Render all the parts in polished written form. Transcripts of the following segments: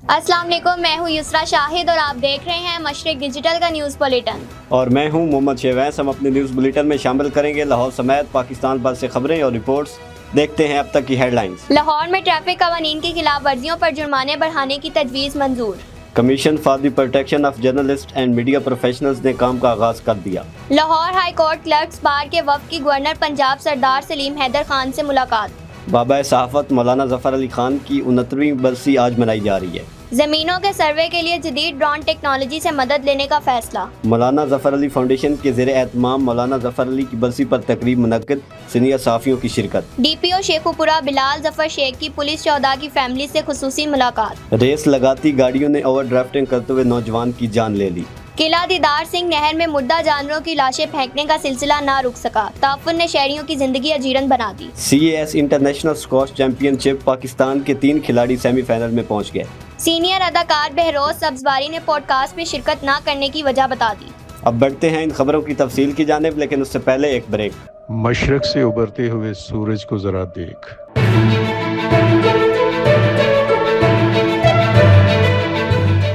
अस्सलाम वालेकुम, मैं हूँ युसरा शाहिद और आप देख रहे हैं मशरिक डिजिटल का न्यूज़ बुलेटिन। और मैं हूँ मोहम्मद शेवैस। हम अपने न्यूज़ बुलेटिन में शामिल करेंगे लाहौर समेत पाकिस्तान भर से खबरें और रिपोर्ट्स। देखते हैं अब तक की हेडलाइंस। लाहौर में ट्रैफिक कवानीन की खिलाफ वर्जियों पर जुर्माने बढ़ाने की तजवीज़ मंजूर। Commission for the protection of journalist and media professionals ने काम का आगाज कर दिया। लाहौर हाई कोर्ट क्लर्क्स बार के वफ़द की गवर्नर पंजाब सरदार सलीम हैदर खान से मुलाकात। बाबा सहाफ़त मौलाना ज़फ़र अली खान की 69वीं बरसी आज मनाई जा रही है। ज़मीनों के सर्वे के लिए जदीद ड्रोन टेक्नोलॉजी से मदद लेने का फैसला। मौलाना ज़फ़र अली फाउंडेशन के ज़ेरे एहतमाम मौलाना ज़फ़र अली की बरसी पर तकरीब मुनक्किद, सीनियर सहाफ़ियों की शिरकत। DPO शेखुपुरा बिलाल ज़फ़र शेख की पुलिस शोहदा की फैमिली से खुसूसी मुलाकात। रेस लगाती गाड़ियों ने ओवर ड्राफ्टिंग करते हुए नौजवान की जान ले ली। किला दीदार सिंह नहर में मुर्दा जानवरों की लाशें फेंकने का सिलसिला ना रुक सका, ताफुन ने शहरियों की जिंदगी अजीरन बना दी। CAS international squash championship Pakistan के 3 खिलाड़ी सेमीफाइनल में पहुंच गए। सीनियर अदाकार बहरोज सब्जवारी ने पॉडकास्ट में शिरकत ना करने की वजह बता दी। अब बढ़ते हैं इन खबरों की तफसील की जानिब, लेकिन उससे पहले एक ब्रेक। मशरक से उभरते हुए सूरज को जरा देख।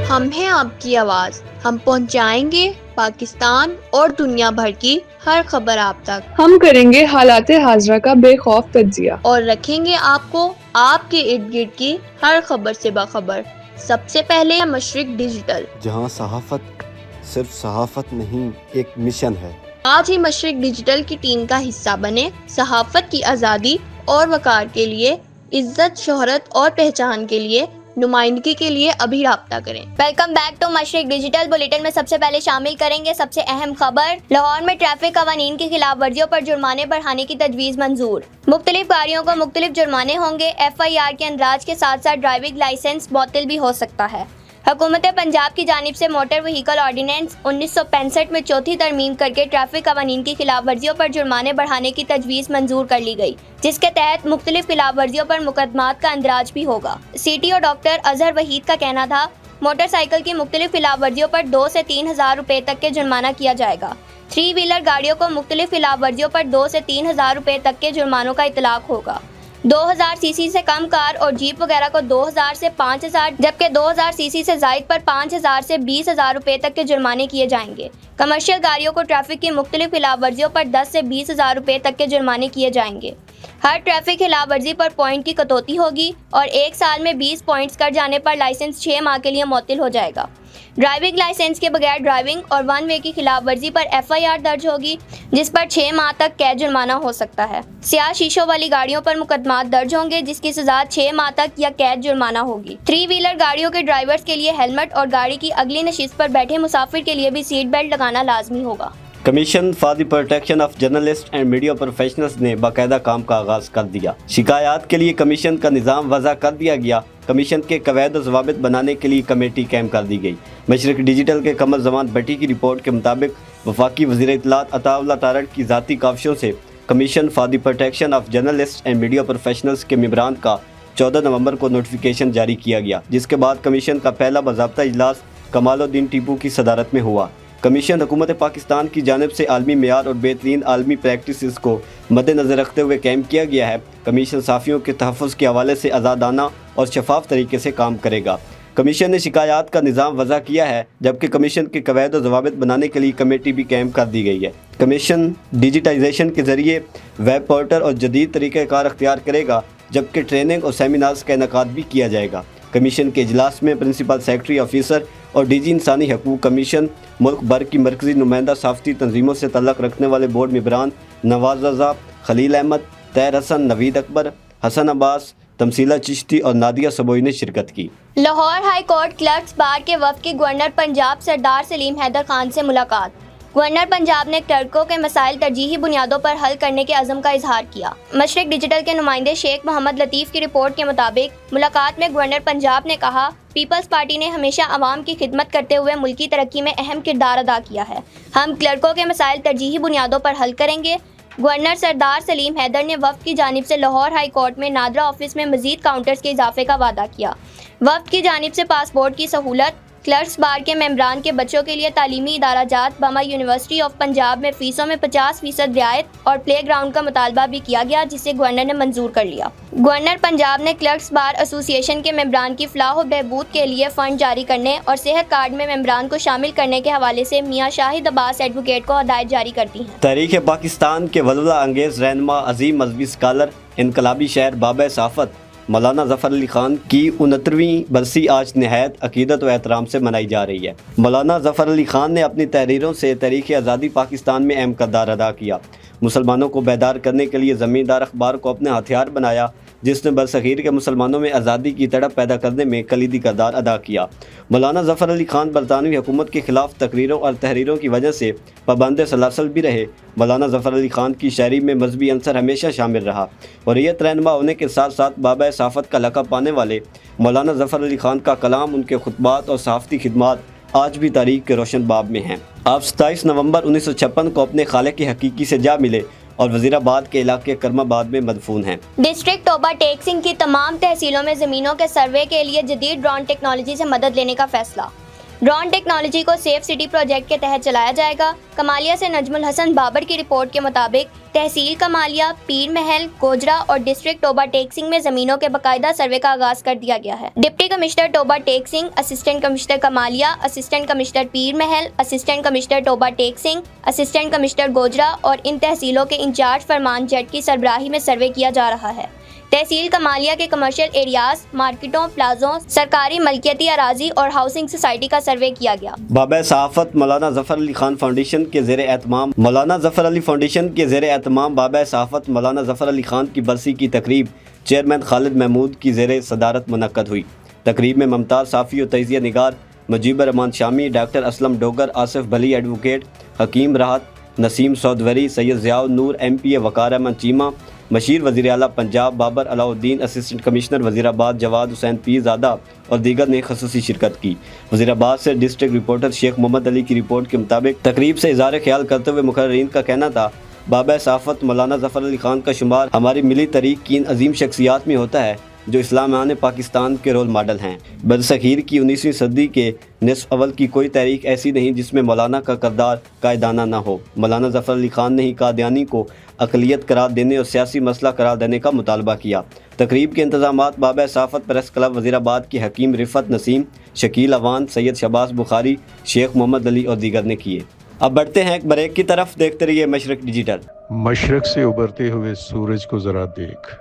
हम हैं आपकी आवाज़, हम पहुंचाएंगे पाकिस्तान और दुनिया भर की हर खबर आप तक। हम करेंगे हालाते हाजरा का बेखौफ तज्जिया और रखेंगे आपको आपके इर्द गिर्द की हर खबर से बाखबर। सबसे पहले मशरिक डिजिटल, जहां सहाफत सिर्फ सहाफत नहीं, एक मिशन है। आज ही मशरिक डिजिटल की टीम का हिस्सा बने। सहाफत की आज़ादी और वकार के लिए, इज्जत, शोहरत और पहचान के लिए, नुमाइंदगी के लिए अभी राब्ता करें। Welcome back to Mashriq digital bulletin में सबसे पहले शामिल करेंगे सबसे अहम खबर। लाहौर में ट्रैफिक कवानीन की खिलाफ वर्जियों पर जुर्माने बढ़ाने की तजवीज़ मंजूर। मुख्तलिफ गाड़ियों को मुख्तलिफ जुर्माने होंगे। FIR के अंदराज के साथ साथ ड्राइविंग लाइसेंस बातिल भी हो सकता है। हुकूमत पंजाब की जानिब से मोटर व्हीकल ऑर्डिनेंस 1965 में चौथी तरमीम करके ट्रैफिक कवानीन की खिलाफ वर्जियों पर जुर्माने बढ़ाने की तजवीज़ मंजूर कर ली गई, जिसके तहत मुख्तलिफ खिलाफ वर्जियों पर मुकदमात का अंदराज भी होगा। CTO डॉक्टर अजहर वहीद का कहना था, मोटरसाइकिल की मुख्तलिफ खिलाफ वर्जियों पर 2 से 3 हज़ार रुपये तक के जुर्माना किया जाएगा। 3 व्हीलर गाड़ियों को मुख्तलिफ खिलाफ वर्जियों पर 2 से 3 हज़ार रुपये तक के जुर्मानों का इतलाक होगा। 2000 सीसी से कम कार और जीप वगैरह को 2000 से 5000, जबकि 2000 सीसी से जायद पर 5000 से 20,000 रुपये तक के जुर्माने किए जाएंगे। कमर्शियल गाड़ियों को ट्रैफिक की मुख्तलिफ खिलाफ वर्जियों पर 10 से 20,000 रुपये तक के जुर्माने किए जाएंगे। हर ट्रैफिक खिलाफ वर्जी पर पॉइंट की कटौती होगी और 1 साल में 20 पॉइंट्स कट जाने पर लाइसेंस 6 माह के लिए मुअत्तल हो जाएगा। ड्राइविंग लाइसेंस के बगैर ड्राइविंग और 1 वे की खिलाफ वर्जी पर FIR दर्ज होगी, जिस पर 6 माह तक कैद जुर्माना हो सकता है। स्याह शीशों वाली गाड़ियों पर मुकदमात दर्ज होंगे, जिसकी सजा 6 माह तक या कैद जुर्माना होगी। 3 व्हीलर गाड़ियों के ड्राइवर्स के लिए हेलमेट और गाड़ी की अगली नशिस्त पर बैठे मुसाफिर के लिए भी सीट बेल्ट लगाना लाजमी होगा। Commission for the protection of journalist and media professionals ने बाकायदा काम का आगाज कर दिया। शिकायत के लिए कमीशन का निज़ाम वज़ा कर दिया गया। कमीशन के कवायद और ज़वाबित बनाने के लिए कमेटी कायम कर दी गई। मशरिक डिजिटल के कमर ज़मान भट्टी की रिपोर्ट के मुताबिक वफाकी वज़ीर इत्तलात अताउल्लाह तारड़ की ज़ाती काविशों से commission for the protection of journalist and media professionals के मेंबरान का 14 नवंबर को नोटिफिकेशन जारी किया गया, जिसके बाद कमीशन का पहला बाज़ाब्ता इजलास कमालुद्दीन टीपू की सदारत में हुआ। कमीशन हुकूमत पाकिस्तान की जानिब से आलमी मेयार और बेहतरीन आलमी प्रैक्टिसेस को मद्देनज़र रखते हुए कायम किया गया है। कमीशन साफ़ियों के तहफ़्फ़ुज़ के हवाले से आज़ादाना और शफाफ तरीके से काम करेगा। कमीशन ने शिकायत का निज़ाम वज़ा किया है, जबकि कमीशन के कवायद और ज़वाबित बनाने के लिए कमेटी भी कायम कर दी गई है। कमीशन डिजिटाइजेशन के ज़रिए वेब पोर्टल और जदीद तरीक़ाकार अख्तियार करेगा, जबकि ट्रेनिंग और सेमिनार्स का इनेकाद भी किया जाएगा। कमीशन के इजलास में प्रिंसिपल सेक्रेटरी ऑफिसर और DG इंसानी हकूक़ कमीशन, मुल्क भर की मरकज़ी नुमाइंदा साफ़ती तंजीमों से तल्लुक़ रखने वाले बोर्ड मेंबरान नवाज़ रज़ा, खलील अहमद, तैर हसन, नवीद अकबर, हसन अब्बास, तमसीला चिश्ती और नादिया सबोई ने शिरकत की। लाहौर हाई कोर्ट क्लर्क्स बार के वफ़द की गवर्नर पंजाब सरदार सलीम हैदर खान से मुलाकात। गवर्नर पंजाब ने क्लर्कों के मसाइल तरजीही बुनियादों पर हल करने के अज़म का इजहार किया। मशरिक डिजिटल के नुमाइंदे शेख मोहम्मद लतीफ़ की रिपोर्ट के मुताबिक मुलाकात में गवर्नर पंजाब ने कहा, पीपल्स पार्टी ने हमेशा आवाम की खिदमत करते हुए मुल्की तरक्की में अहम किरदार अदा किया है। हम क्लर्कों के मसाइल तरजीही बुनियादों पर हल करेंगे। गवर्नर सरदार सलीम हैदर ने वफ़द की जानिब से लाहौर हाई कोर्ट में नादरा ऑफिस में मज़ीद काउंटर्स के इजाफे का वादा किया। वफ़द की जानिब से पासपोर्ट की सहूलत, کلرکس بار کے ممبران کے بچوں کے لیے تعلیمی ادارہ جات بما یونیورسٹی آف پنجاب میں فیسوں میں 50% رعایت اور پلے گراؤنڈ کا مطالبہ بھی کیا گیا، جسے گورنر نے منظور کر لیا۔ گورنر پنجاب نے کلرکس بار ایسوسی ایشن کے ممبران کی فلاح و بہبود کے لیے فنڈ جاری کرنے اور صحت کارڈ میں ممبران کو شامل کرنے کے حوالے سے میاں شاہد عباس ایڈوکیٹ کو ہدایت جاری کر دی ہیں۔ تحریک پاکستان کے ولولہ انگیز رہنما، عظیم مذہبی اسکالر، انقلابی شاعر بابا صحافت مولانا ظفر علی خان کی 69ویں برسی آج نہایت عقیدت و احترام سے منائی جا رہی ہے۔ مولانا ظفر علی خان نے اپنی تحریروں سے تحریک آزادی پاکستان میں اہم کردار ادا کیا۔ مسلمانوں کو بیدار کرنے کے لیے زمیندار اخبار کو اپنے ہتھیار بنایا، جس نے برصغیر کے مسلمانوں میں آزادی کی تڑپ پیدا کرنے میں کلیدی کردار ادا کیا۔ مولانا ظفر علی خان برطانوی حکومت کے خلاف تقریروں اور تحریروں کی وجہ سے پابند سلاسل بھی رہے۔ مولانا ظفر علی خان کی شاعری میں مذہبی عنصر ہمیشہ شامل رہا۔ حریت رہنما ہونے کے ساتھ ساتھ بابا صحافت کا لقب پانے والے مولانا ظفر علی خان کا کلام، ان کے خطبات اور صحافتی خدمات آج بھی تاریخ کے روشن باب میں ہیں۔ آپ 27 نومبر 1956 کو اپنے خالق حقیقی سے جا ملے اور وزیر آباد کے علاقے کرم آباد میں مدفون ہیں۔ ڈسٹرکٹ توبہ ٹیکسنگ کی تمام تحصیلوں میں زمینوں کے سروے کے لیے جدید ڈرون ٹیکنالوجی سے مدد لینے کا فیصلہ۔ ڈرون ٹیکنالوجی کو سیف سٹی پروجیکٹ کے تحت چلایا جائے گا۔ کمالیہ سے نجم الحسن بابر کی رپورٹ کے مطابق تحصیل کمالیہ، پیر محل، گوجرا اور ڈسٹرکٹ توبہ ٹیکسنگ میں زمینوں کے باقاعدہ سروے کا آغاز کر دیا گیا ہے۔ Deputy commissioner Toba Tek Singh, assistant commissioner Kamalia, assistant commissioner Pir Mahal, assistant commissioner Toba Tek Singh, assistant commissioner Gojra اور ان تحصیلوں کے انچارج فرمان جٹ کی سربراہی میں سروے کیا جا رہا ہے۔ تحصیل کمالیہ کے کمرشل ایریاز، مارکیٹوں، پلازوں، سرکاری ملکیتی اراضی اور ہاؤسنگ سوسائٹی کا سروے کیا گیا۔ بابا صحافت مولانا ظفر علی خان فاؤنڈیشن کے زیر اہتمام بابا صحافت مولانا ظفر علی خان کی برسی کی تقریب چیئرمین خالد محمود کی زیر صدارت منعقد ہوئی۔ تقریب میں ممتاز صحافی و تجزیہ نگار مجیب الرحمان شامی، ڈاکٹر اسلم ڈوگر، آصف بھلی ایڈوکیٹ، حکیم راحت، نسیم سودوری، سید ضیاء النور ایم پی اے، وقار احمد چیمہ، مشیر وزیر اعلیٰ پنجاب بابر علاء الدین، اسسٹنٹ کمشنر وزیر آباد جواد حسین پیر زادہ اور دیگر نے خصوصی شرکت کی۔ وزیر آباد سے ڈسٹرکٹ رپورٹر شیخ محمد علی کی رپورٹ کے مطابق تقریب سے اظہار خیال کرتے ہوئے مقررین کا کہنا تھا، بابا صحافت مولانا ظفر علی خان کا شمار ہماری ملی تاریخ کی ان عظیم شخصیات میں ہوتا ہے جو اسلامیان پاکستان کے رول ماڈل ہیں۔ برصغیر کی 19ویں صدی کے نصف اول کی کوئی تحریک ایسی نہیں جس میں مولانا کا کردار قائدانہ نہ ہو۔ مولانا ظفر علی خان نے ہی قادیانی کو اقلیت قرار دینے اور سیاسی مسئلہ قرار دینے کا مطالبہ کیا۔ تقریب کے انتظامات بابا صحافت پریس کلب وزیر آباد کے حکیم رفعت نسیم، شکیل اوان، سید شہباز بخاری، شیخ محمد علی اور دیگر نے کیے۔ اب بڑھتے ہیں ایک بریک کی طرف، دیکھتے رہیے مشرق ڈیجیٹل۔ مشرق سے ابھرتے ہوئے سورج کو ذرا دیکھ۔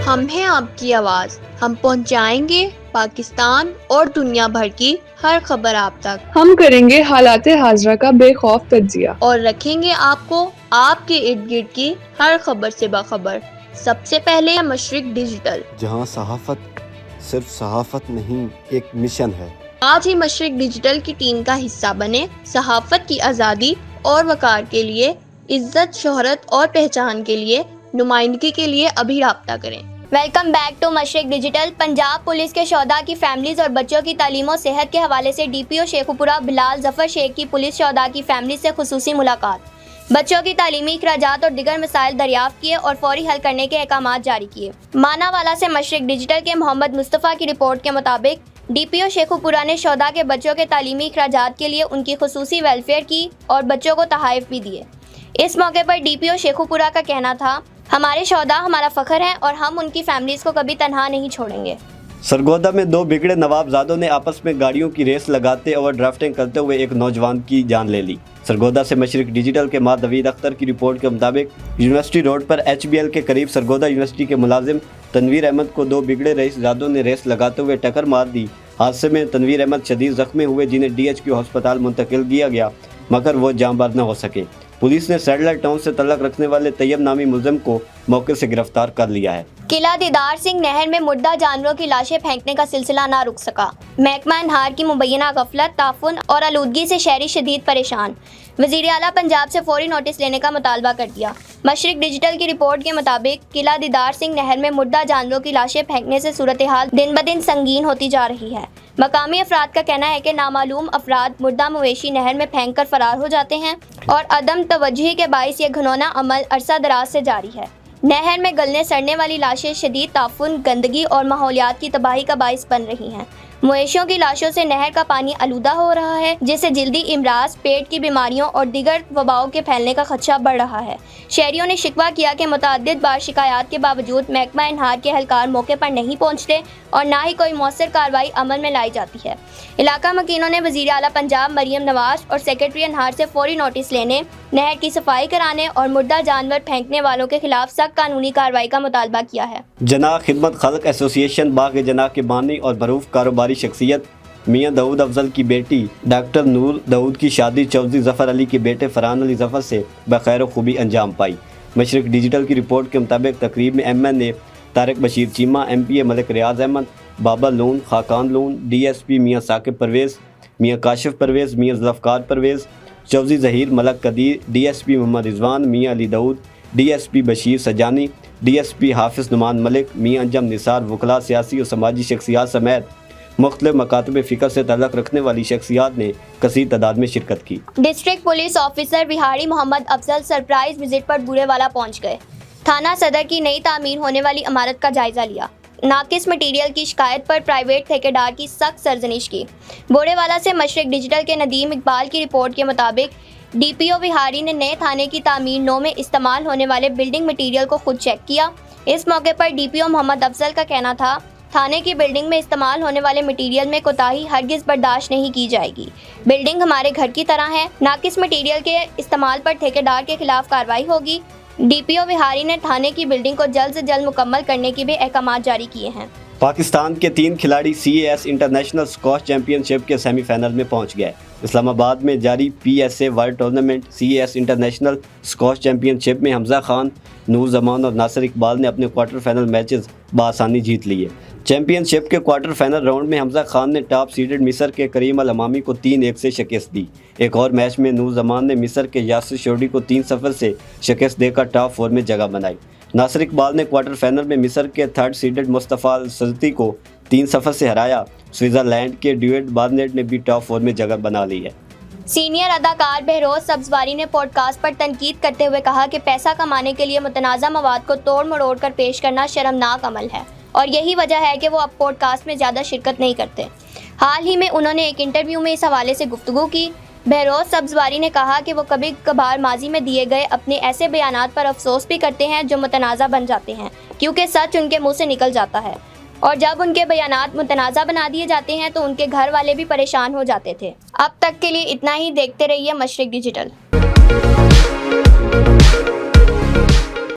ہم ہیں آپ کی آواز، ہم پہنچائیں گے پاکستان اور دنیا بھر کی ہر خبر آپ تک، ہم کریں گے حالات حاضرہ کا بے خوف تجزیہ اور رکھیں گے آپ کو آپ کے ارد گرد کی ہر خبر سے باخبر۔ سب سے پہلے مشرق ڈیجیٹل، جہاں صحافت صرف صحافت نہیں، ایک مشن ہے۔ آج ہی مشرق ڈیجیٹل کی ٹیم کا حصہ بنے۔ صحافت کی آزادی اور وقار کے لیے، عزت، شہرت اور پہچان کے لیے، نمائندگی کے لیے ابھی رابطہ کریں۔ ویلکم بیک ٹو مشرق ڈیجیٹل۔ پنجاب پولیس کے شہداء کی فیملیز اور بچوں کی تعلیم و صحت کے حوالے سے ڈی پی او شیخوپورہ بلال ظفر شیخ کی پولیس شہداء کی فیملی سے خصوصی ملاقات، بچوں کی تعلیمی اخراجات اور دیگر مسائل دریافت کیے اور فوری حل کرنے کے احکامات جاری کیے۔ ماناوالا سے مشرق ڈیجیٹل کے محمد مصطفیٰ کی رپورٹ کے مطابق ڈی پی او شیخوپورہ نے شہداء کے بچوں کے تعلیمی اخراجات کے لیے ان کی خصوصی ویلفیئر کی اور بچوں کو تحائف بھی دیے۔ اس موقع پر ڈی پی او شیخوپورہ کا کہنا تھا، ہمارے شہداء ہمارا فخر ہیں اور ہم ان کی فیملیز کو کبھی تنہا نہیں چھوڑیں گے۔ سرگودا میں دو بگڑے نوابزادوں نے آپس میں گاڑیوں کی ریس لگاتے اوور ڈرافٹنگ کرتے ہوئے ایک نوجوان کی جان لے لی۔ سرگودا سے مشرق ڈیجیٹل کے مادوید اختر کی رپورٹ کے مطابق یونیورسٹی روڈ پر ایچ بی ایل کے قریب سرگودا یونیورسٹی کے ملازم تنویر احمد کو دو بگڑے رئیس زادوں نے ریس لگاتے ہوئے ٹکر مار دی۔ حادثے میں تنویر احمد شدید زخمی ہوئے، جنہیں ڈی ایچ کیو ہسپتال منتقل کیا گیا، مگر وہ جاں بحق نہ ہو سکے۔ پولیس نے سیٹلائٹ ٹاؤن سے تعلق رکھنے والے طیب نامی ملزم کو موقع سے گرفتار کر لیا ہے۔ قلعہ دیدار سنگھ نہر میں مردہ جانوروں کی لاشیں پھینکنے کا سلسلہ نہ رک سکا۔ محکمہ انہار کی مبینہ غفلت، تعفن اور آلودگی سے شہری شدید پریشان۔ وزیر اعلیٰ پنجاب سے فوری نوٹس لینے کا مطالبہ کر دیا۔ مشرق ڈیجیٹل کی رپورٹ کے مطابق قلعہ دیدار سنگھ نہر میں مردہ جانوروں کی لاشیں پھینکنے سے صورتحال دن بدن سنگین ہوتی جا رہی ہے۔ مقامی افراد کا کہنا ہے کہ نامعلوم افراد مردہ مویشی نہر میں پھینک کر فرار ہو جاتے ہیں اور عدم توجہی کے باعث یہ گھنونا عمل عرصہ دراز سے جاری ہے۔ नहर में गलने सड़ने वाली लाशें शदीद ताफुन, गंदगी और माहौलियात की तबाही का बाइस बन रही हैं। मवेशियों की लाशों से नहर का पानी आलूदा हो रहा है, जिससे जल्दी इमराज, पेट की बीमारियों और दीगर वबाओं के फैलने का खदशा बढ़ रहा है। शहरियों ने शिकवा किया कि मुतअद्दिद बार शिकायत के बावजूद महकमा इनहार के एहलकार मौके पर नहीं पहुंचते और ना ही कोई मौसर कार्रवाई अमल में लाई जाती है। इलाका मकीनों ने वज़ीर आला पंजाब मरियम नवाज और सेक्रेटरी इनहार से फौरी नोटिस लेने, नहर की सफाई कराने और मुर्दा जानवर फेंकने वालों के खिलाफ सख्त कानूनी कार्रवाई का मुतालबा किया है। जना खिदमत खल्क एसोसिएशन बाग जना के बानी और मरूफ कारोबारी शख्सियत मियाँ दाऊद अफजल की बेटी डॉक्टर नूर दाऊद की शादी चौधरी ज़फ़र अली के बेटे फरहान अली ज़फ़र से बखैर खूबी अंजाम पाई। मशरिक डिजिटल की रिपोर्ट के मुताबिक तकरीब में MNA तारिक बशीर चीमा, MPA मलिक रियाज अहमद, बाबा लोन, खाकान लोन, DSP मियाँ साकिब परवेज़, मियाँ काशिफ परवेज़, मियाँ ज़ुल्फ़कार परवेज़, चौधरी ज़हीर मलक कदीर, DSP मोहम्मद रिजवान, मियाँ अली दाऊद, DSP बशीर सजानी, DSP हाफिज़ नुमान मलिक, मियाँ अंजम निसार, वकला, सियासी और समाजी शख्सियात समेत मुख्तलिफ मकातब फ़िक्र से तल्लुक़ रखने वाली शख्सियात ने कसीर तादाद में शिरकत की। District police officer Vehari Mohammad Afzal surprise visit पर बूरेवाला पहुंच गए। थाना सदर की नई तामीर होने वाली इमारत का जायजा लिया। नाकिस मटीरियल की शिकायत पर प्राइवेट ठेकेदार की सख्त सरजनिश की। बूरेवाला से मशरिक डिजिटल के नदीम इकबाल की रिपोर्ट के मुताबिक DPO बिहारी ने नए थाने की तामीर 9 में इस्तेमाल होने वाले बिल्डिंग मटीरियल को खुद चेक किया। इस मौके पर DPO मोहम्मद अफजल का कहना था, थाने की बिल्डिंग में इस्तेमाल होने वाले मटीरियल में कोताही हरगिज़ बर्दाश्त नहीं की जाएगी। बिल्डिंग हमारे घर की तरह है। नाकिस मटीरियल के इस्तेमाल पर ठेकेदार के खिलाफ कार्रवाई होगी। DPO बिहारी ने थाने की बिल्डिंग को जल्द से जल्द मुकम्मल करने के भी अहकाम जारी किए हैं। पाकिस्तान के 3 खिलाड़ी CAS इंटरनेशनल स्क्वॉश चैंपियनशिप के सेमीफाइनल में पहुंच गए। इस्लामाबाद में जारी PSA world tournament CAS international squash championship में हमजा खान, नूर जमान और नासिर इकबाल ने अपने क्वार्टर फाइनल मैचेस बआसानी जीत लिए। चैंपियनशिप के क्वार्टर फाइनल राउंड में हमजा खान ने टॉप सीडेड मिस्र के करीम अल अमामी को 3-1 से शिकस्त दी। एक और मैच में नूर जमान ने मिस्र के यासिर शोडी को 3-0 से शिकस्त देकर टॉप 4 में जगह बनाई। नासिर इकबाल ने क्वार्टर फाइनल में मिस्र के 3rd सीडेड मुस्तफ़ा अल सल्ती को 3-0 से हराया। स्विट्ज़रलैंड के ड्यूएट बार्नेट ने भी टॉप 4 में जगह बना ली है। सीनियर अदाकार बहरोज सब्जवारी ने पॉडकास्ट पर तनकीद करते हुए कहा कि पैसा कमाने के लिए मुतनाज़ा मवाद को तोड़ मरोड़ कर पेश करना शर्मनाक अमल है और यही वजह है कि वो अब पॉडकास्ट में ज़्यादा शिरकत नहीं करते। हाल ही में उन्होंने एक इंटरव्यू में इस हवाले से गुफ्तगू की। बहरोज सब्जवारी ने कहा कि वो कभी कभार माजी में दिए गए अपने ऐसे बयानात पर अफसोस भी करते हैं जो मुतनाज़ा बन जाते हैं, क्योंकि सच उनके मुंह से निकल जाता है और जब उनके बयानात मुतनाज़ा बना दिए जाते हैं तो उनके घर वाले भी परेशान हो जाते थे। अब तक के लिए इतना ही। देखते रहिए मशरिक डिजिटल।